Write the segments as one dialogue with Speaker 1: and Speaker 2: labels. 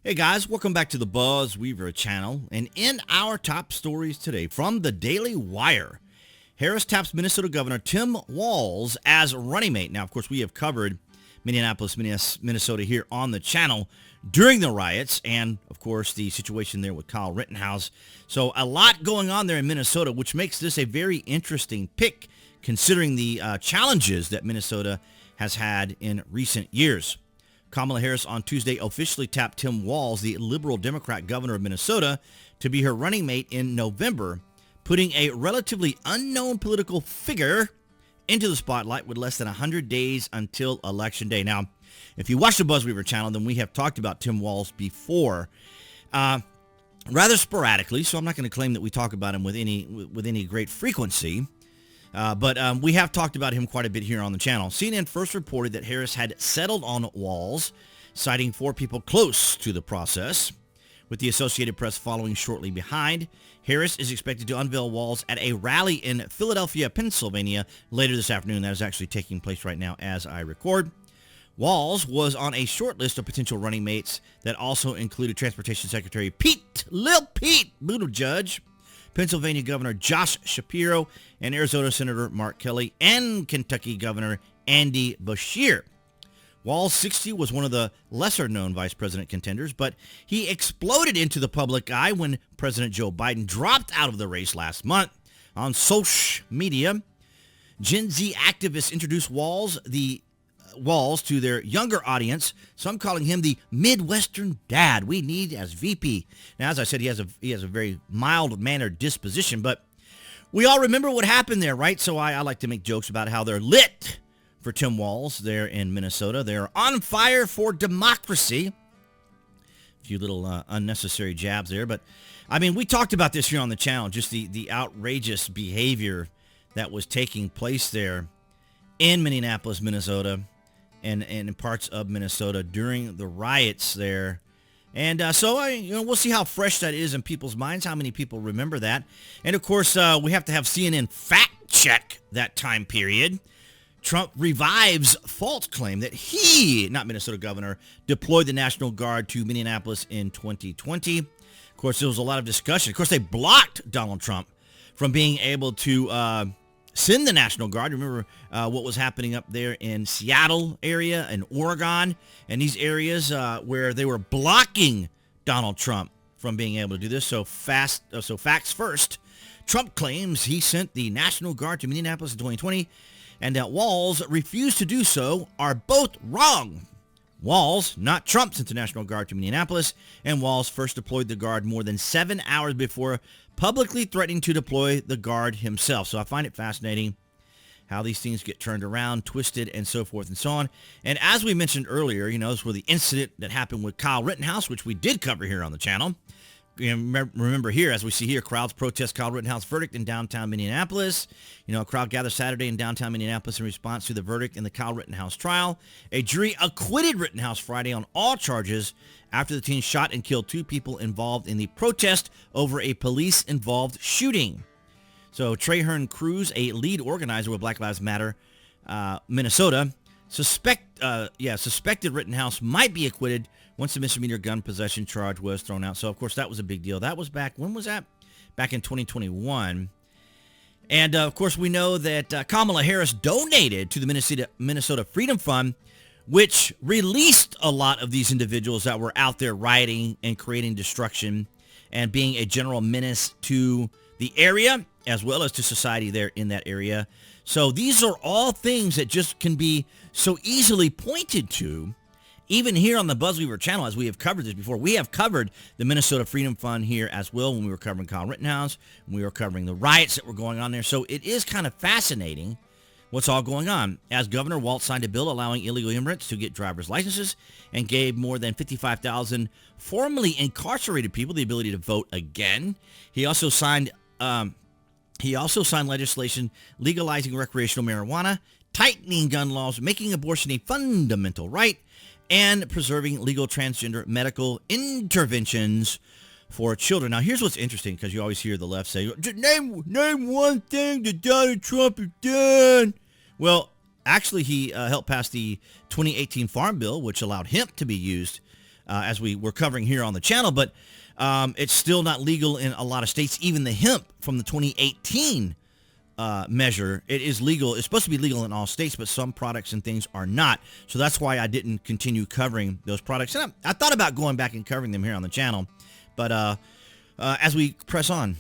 Speaker 1: Hey guys, welcome back to the BuzWeaver channel. And in our top stories today from the Daily Wire, Harris taps Minnesota Governor Tim Walz as running mate. Now, of course, we have covered Minneapolis, Minnesota here on the channel during the riots and, of course, the situation there with 𝐀𝐻𝐿𝐴. So a lot going on there in Minnesota, which makes this a very interesting pick considering the challenges that Minnesota has had in recent years. Kamala Harris on Tuesday officially tapped Tim Walz, the liberal Democrat governor of Minnesota, to be her running mate in November, putting a relatively unknown political figure into the spotlight with less than 100 days until Election Day. Now, if you watch the BuzWeaver channel, then we have talked about Tim Walz before, rather sporadically, so I'm not going to claim that we talk about him with any great frequency. But we have talked about him quite a bit here on the channel. CNN first reported that Harris had settled on Walz, citing 4 people close to the process, with the Associated Press following shortly behind. Harris is expected to unveil Walz at a rally in Philadelphia, Pennsylvania later this afternoon. That is actually taking place right now as I record. Walz was on a short list of potential running mates that also included Transportation Secretary Lil Pete Buttigieg, Pennsylvania Governor Josh Shapiro, and Arizona Senator Mark Kelly, and Kentucky Governor Andy Beshear. Walz, 60, was one of the lesser-known vice president contenders, but he exploded into the public eye when President Joe Biden dropped out of the race last month. On social media, Gen Z activists introduced Walz to their younger audience. Some calling him the Midwestern dad we need as VP. Now, as I said, he has a very mild-mannered disposition, but we all remember what happened there, right? So I like to make jokes about how they're lit for Tim Walz there in Minnesota. They're on fire for democracy. A few little unnecessary jabs there, but I mean, we talked about this here on the channel, just the outrageous behavior that was taking place there in Minneapolis, Minnesota, and in parts of Minnesota during the riots there. And so we'll see how fresh that is in people's minds, how many people remember that. And of course, we have to have CNN fact check that time period. Trump revives false claim that he, not Minnesota governor, deployed the National Guard to Minneapolis in 2020. Of course, there was a lot of discussion. Of course, they blocked Donald Trump from being able to send the National Guard. Remember what was happening up there in Seattle area and Oregon and these areas where they were blocking Donald Trump from being able to do this. So facts first. Trump claims he sent the National Guard to Minneapolis in 2020 and that Walz refused to do so are both wrong. Walz, not Trump, sent the National Guard to Minneapolis, and Walz first deployed the Guard more than 7 hours before publicly threatening to deploy the Guard himself. So I find it fascinating how these things get turned around, twisted, and so forth and so on. And as we mentioned earlier, this was the incident that happened with 𝐀𝐻𝐿𝐴, which we did cover here on the channel. Remember here, as we see here, crowds protest 𝐀𝐻𝐿𝐴's verdict in downtown Minneapolis. A crowd gathered Saturday in downtown Minneapolis in response to the verdict in the 𝐀𝐻𝐿𝐴 trial. A jury acquitted Rittenhouse Friday on all charges after the teen shot and killed 2 people involved in the protest over a police-involved shooting. So 𝐀𝐻𝐿𝐴 Cruz, a lead organizer with Black Lives Matter Minnesota, suspected Rittenhouse might be acquitted once the misdemeanor gun possession charge was thrown out. So, of course, that was a big deal. That was back, when was that? Back in 2021. And, of course, we know that Kamala Harris donated to the Minnesota Freedom Fund, which released a lot of these individuals that were out there rioting and creating destruction and being a general menace to the area as well as to society there in that area. So these are all things that just can be so easily pointed to, even here on the BuzWeaver channel, as we have covered this before. We have covered the Minnesota Freedom Fund here as well when we were covering Kyle Rittenhouse, when we were covering the riots that were going on there. So it is kind of fascinating what's all going on. As Governor Walz signed a bill allowing illegal immigrants to get driver's licenses and gave more than 55,000 formerly incarcerated people the ability to vote again. He also signed legislation legalizing recreational marijuana, tightening gun laws, making abortion a fundamental right, and preserving legal transgender medical interventions for children. Now, here's what's interesting, because you always hear the left say, name one thing that Donald Trump has done. Well, actually, he helped pass the 2018 Farm Bill, which allowed hemp to be used as we were covering here on the channel, but it's still not legal in a lot of states. Even the hemp from the 2018 measure, it is legal. It's supposed to be legal in all states, but some products and things are not. So that's why I didn't continue covering those products. And I thought about going back and covering them here on the channel, but as we press on,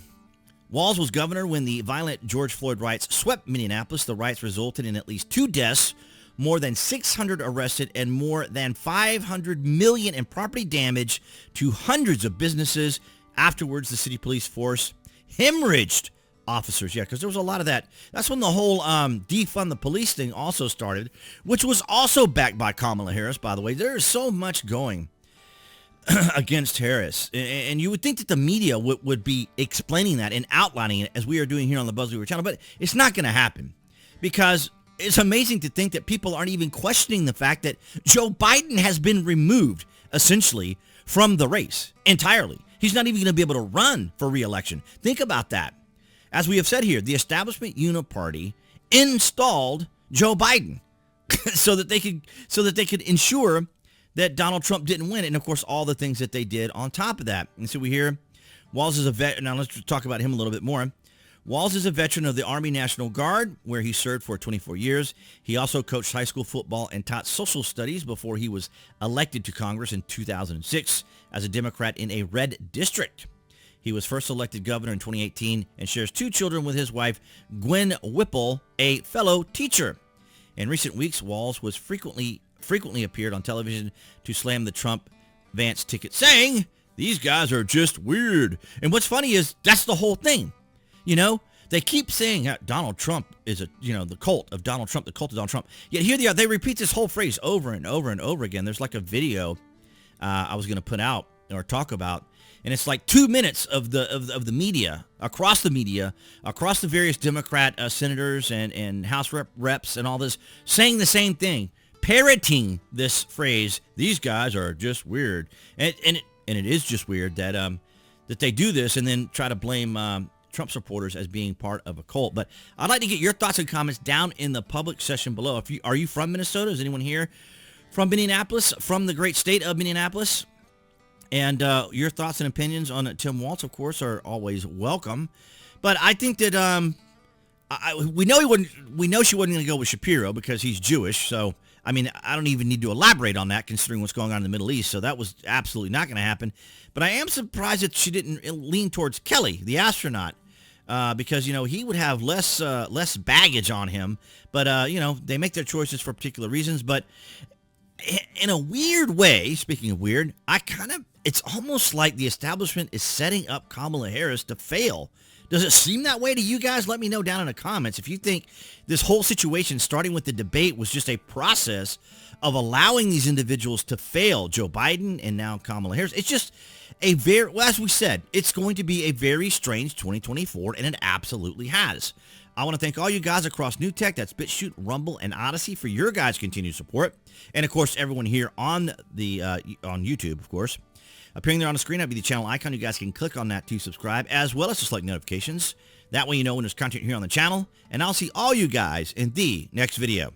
Speaker 1: Walz was governor when the violent George Floyd riots swept Minneapolis. The riots resulted in at least 2 deaths, more than 600 arrested, and more than $500 million in property damage to hundreds of businesses. Afterwards, the city police force hemorrhaged officers. Yeah, because there was a lot of that. That's when the whole defund the police thing also started, which was also backed by Kamala Harris, by the way. There is so much going against Harris. And you would think that the media would be explaining that and outlining it as we are doing here on the BuzWeaver channel, but it's not going to happen, because it's amazing to think that people aren't even questioning the fact that Joe Biden has been removed, essentially, from the race entirely. He's not even going to be able to run for re-election. Think about that. As we have said here, the establishment uniparty installed Joe Biden so that they could ensure that Donald Trump didn't win. And of course, all the things that they did on top of that. And so we hear Walz is a vet. Now let's talk about him a little bit more. Walz is a veteran of the Army National Guard, where he served for 24 years. He also coached high school football and taught social studies before he was elected to Congress in 2006 as a Democrat in a red district. He was first elected governor in 2018 and shares 2 children with his wife, Gwen Whipple, a fellow teacher. In recent weeks, Walz was frequently appeared on television to slam the Trump-Vance ticket, saying, "These guys are just weird." And what's funny is that's the whole thing. You know, they keep saying that Donald Trump is the cult of Donald Trump, the cult of Donald Trump. Yet here they are. They repeat this whole phrase over and over and over again. There's like a video I was going to put out or talk about, and it's like 2 minutes of the media, across the various Democrat senators and House reps and all this, saying the same thing, parroting this phrase. These guys are just weird, and it is just weird that they do this and then try to blame Trump supporters as being part of a cult. But I'd like to get your thoughts and comments down in the public section below. Are you from Minnesota? Is anyone here from Minneapolis, from the great state of Minneapolis? And your thoughts and opinions on Tim Walz, of course, are always welcome. But I think that we know she wasn't going to go with Shapiro because he's Jewish. So I mean, I don't even need to elaborate on that, considering what's going on in the Middle East. So that was absolutely not going to happen. But I am surprised that she didn't lean towards Kelly, the astronaut, because he would have less baggage on him. But they make their choices for particular reasons. But in a weird way, speaking of weird, it's almost like the establishment is setting up Kamala Harris to fail. Does it seem that way to you guys? Let me know down in the comments if you think this whole situation, starting with the debate, was just a process of allowing these individuals to fail, Joe Biden and now Kamala Harris. It's just as we said, it's going to be a very strange 2024, and it absolutely has. I want to thank all you guys across New Tech, that's BitChute, Rumble, and Odyssey, for your guys' continued support. And, of course, everyone here on YouTube, of course. Appearing there on the screen, that'll be the channel icon. You guys can click on that to subscribe, as well as to select notifications. That way you know when there's content here on the channel. And I'll see all you guys in the next video.